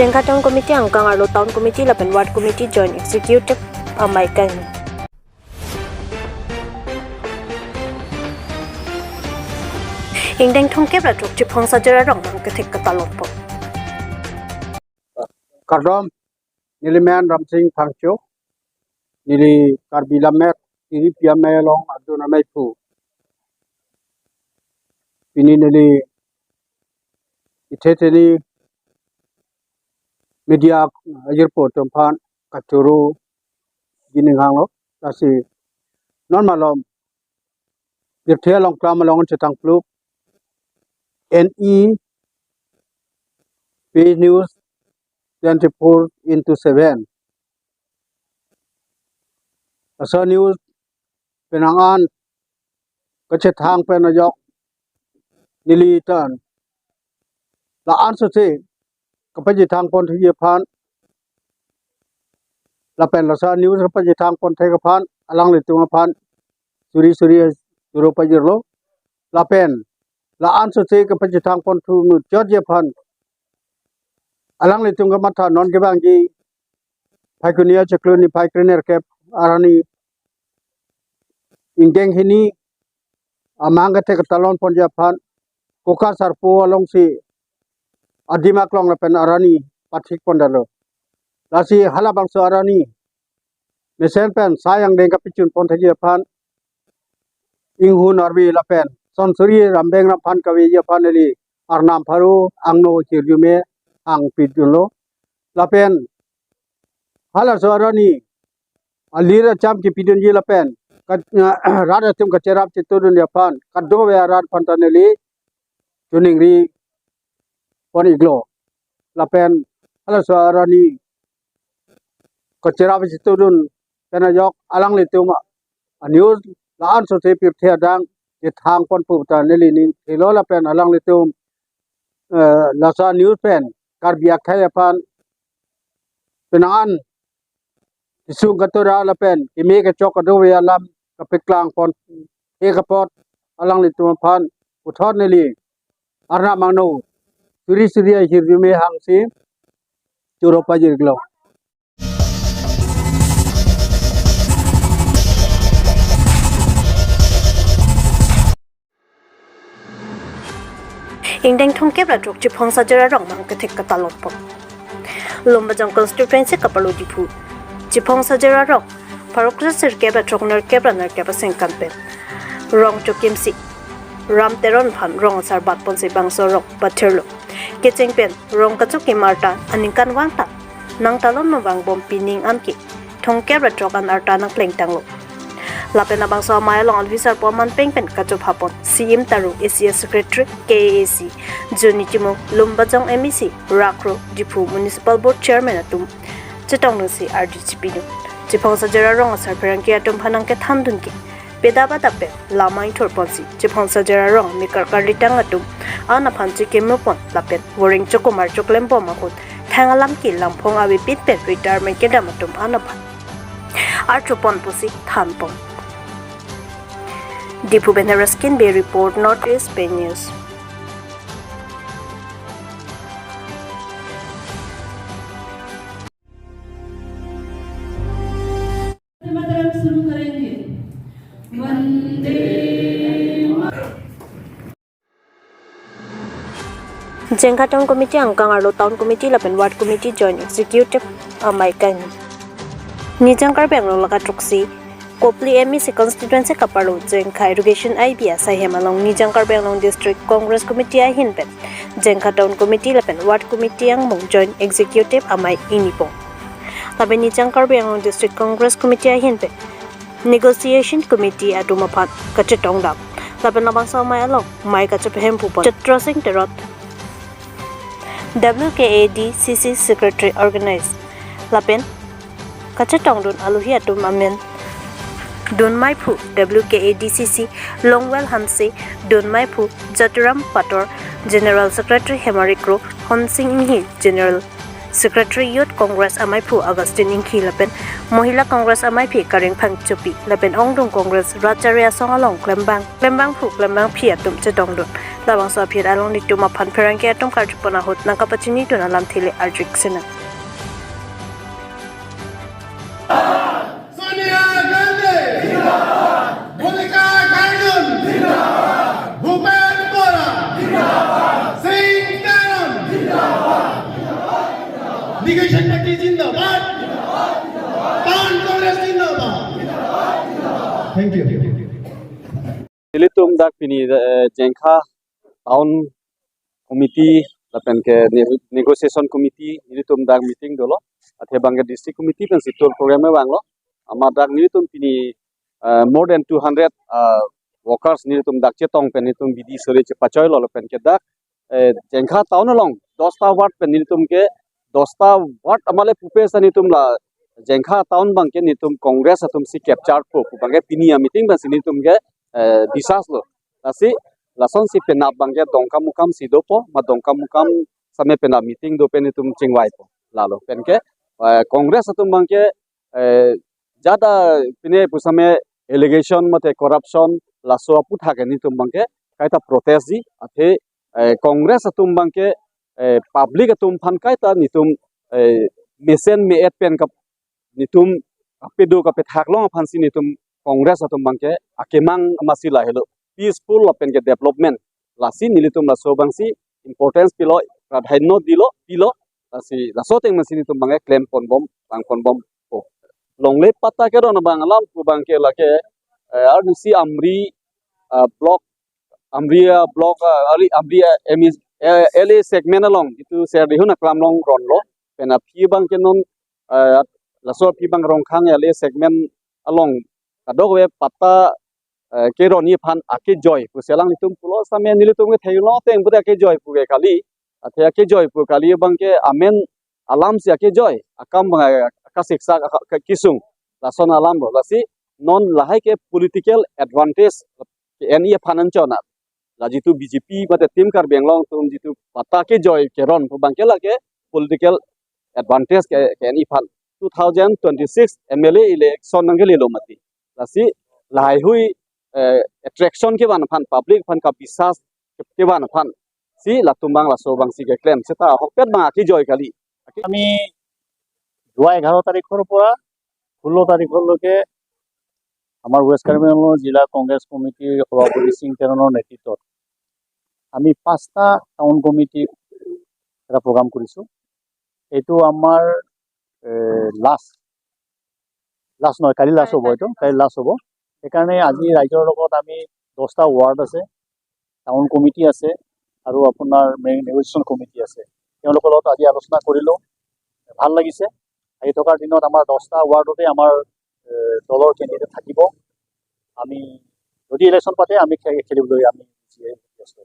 Jengka Town Committee ang Kangarlo Town Committee laban Ward Committee Joint Executive amay kan. Hingdeng thongkep ra truk chipong sa jara rong mang kathek katalon po. Kardom niliman ramsing thangcho nili karbilamet iri piamelong aduna maipu ini nili iteteli media airport tempat kacuru gini ngalo kasi normalom birthelong klamalong cetang pluk NE P News 24/7 Asa news penangan kecethang penayok nilitan laan sute kapajithang pon thiyephan lapen lasa news kapajithang pon thekaphan alang litungaphan suri juro pajirlo lapen laan sute kapajithang pon thu jodjephan alang litung matha non gebangji phaikunia chakluni phaikrener kep arani ingdeng hini amanga te talon pon japhan kokar sarpo along si adima klong lapen arani pathik pondalo lasi halabang so arani mesen pen sayang deng kapichun pon thajaphan inghun arbi lapen sonsuri rambeng raphan kawi japhan eli arnam pharu angno kirjume ang pidulo lapen hala so arani alira cham ki pidun ji lapen rada tum kacerap citudun japhan kaddo we rad pantaneli tuningri pon iglo lapen hala so arani kacerap citudun penayok alang litum news laan so te pir thadang ye thang pon puta neli ni thelo lapen alang litum lasa news pen karbiak khayapan penangan isung katura lapen ime ke chok ado we alam kapiklang pon ekapot alang litum phan uthon neli arna mangno suri hirjume hangsi juro pajirglo Hingdeng thongkep ra truk chipong sa jara rong mang kathek katalon po. Lombajong constituency kapalo dipu chipong sa jara rong parokra sirkep ra truk nar kep sengkan pen rong chokim si ram teron phan rong sar bat pon se bangso rok patherlo kecheng pen rong kachuki marta aningkan wangta nang talon no bang bom pining amki thongkep ra truk an arta nang pleng tanglo lapen abang so mai long officer poman peng pen kachup hapon CM taru ACS secretary KAC Junitimo Lumbajong MEC Rakro Dipu municipal board chairman atum chetong si RDCP no chipong sa jara rong sar perang ki atum phanang ke thamdun ki pedaba tape lamai thorponsi chipong sa jara rong mikar karitang atum ana phanchi kemopon lapen woring chokomar choklem pomakut thangalam ki lamphong awi pitpet retirement ke damatum ana phan archopon pusi thanpon Dipu Benaraskin Bay Report, Northeast Bay News. Jengka Town Committee ang Kangarlo Town Committee laban Ward Committee Joint Executive amay kan. Nijangkar Benglo laka truksi Kopli MEC constituency kapalo Jengka irrigation IBA sa hemalong ni Jangkar Benglong District Congress Committee ay hinpet Jengka Town Committee lapen Ward Committee ang mong Joint Executive amay inipo laban ni Jangkar Benglong District Congress Committee ay hinpet Negotiation Committee at umapat kachetong dap laban nabang sa may along may kachepehem pupon chatrosing terot WKADCC Secretary Organized lapen kachetong dun aluhi atum amen Don Maipu WKADCC Longwell Hanse Don Maipu Jaturam Pator General Secretary Hemarikro Honsing Inhi General Secretary Youth Congress Amaipu Augustine Inhi lapen Mohila Congress Amaipi Karing Pangchupi lapen Ongdong Congress Racharia Songalong Klembang Pu Klembang Phi atum chetongdon labang sa phir along ni tuma phan pherang ke atom karjupana hot nang kapachini to nalam thile arjik sena Sonia Gandhi Zindabad Bhumika Kardun Zindabad Bhupen Bora Zindabad Singh Karan Zindabad Negation Party Zindabad Pan Congress Zindabad Thank you. Nilitum dak pini jengkha town committee lapen ke negotiation committee nilitum dak meeting dolo athe bangga district committee pen situl program e banglo ama dak nilitum pini more than 200 workers nilitum dak chetong pen nilitum bidi sore che pachoy lo pen ke dak jengkha town along 10 ta ward pen nilitum ke 10 ta ward amale pupe sa nilitum la jengkha town bangke nilitum congress atum si capture ko bangge pini meeting ban nilitum ke disas lo lasi lason si penap bangke dongkam mukam si dopo ma dongkam mukam same penap meeting do pen itum chingwai po lalo penke congress atum bangke jada pine pusame allegation mate corruption laso apu thake nitum bangke kaita protest ji athe congress atum bangke public atum phan kaita nitum mesen me et pen kap nitum apedo kape thaklong phansi nitum congress atum bangke akemang masila helo peaceful open ke development lasi nilitum la sobangsi importance pilo pradhanyo dilo lasi lasoteng masini tum bangai claim konbom bang konbom ko longle pata ke ron bangalam ku bangke lake rnc amri block amria block ali amria emis ele segment along itu ser dihuna klamlong ronlo pena phi bangke non laso phi bang rongkhang ele segment along kadogwe pata keroni phan ake joy pu selang nitum pulo same nilitum ke thaylo teng bude ake joy pu ke kali athe ake joy pu kali bangke amen alam si ake joy akam ka siksa kisung lason alam lo lasi non lahai ke political advantage ke eni phanan chona la jitu bjp mate tim kar benglong tum jitu pata ke joy ke ron pu bangke la ke political advantage ke eni phan 2026 mla election nangeli lo mati lasi lahai hui attraction ke ban phan public phan ka bisas ke ban phan si latumbang la sobang si ke claim seta hokpet ma ki joy kali আমি যোৱা 11 তাৰিখৰ পৰা 16 তাৰিখলৈকে আমাৰ ৱেষ্ট কাৰ্বি আংলং জিলা কংগ্ৰেছ কমিটিৰ সভাপতি সিং তেৰণৰ নেতৃত্বত আমি 5টা টাউন কমিটি এটা প্ৰগ্ৰাম কৰিছোঁ এইটো আমাৰ লাষ্ট নহয় কালি লাষ্ট হ'ব এইটো কালি লাষ্ট হ'ব সেইকাৰণে আজি ৰাইজৰ লগত আমি 10টা ৱাৰ্ড আছে টাউন কমিটি আছে আৰু আপোনাৰ নেগোচিয়েশ্যন কমিটি আছে তেওঁলোকৰ লগত আজি আলোচনা কৰিলোঁ ভাল লাগিছে আহি থকাৰ দিনত আমাৰ 10টা ৱাৰ্ডতে আমাৰ দলৰ কেণ্ডিডেট থাকিব আমি যদি ইলেকশ্যন পাতে আমি খেলিবলৈ আমি ব্যস্ত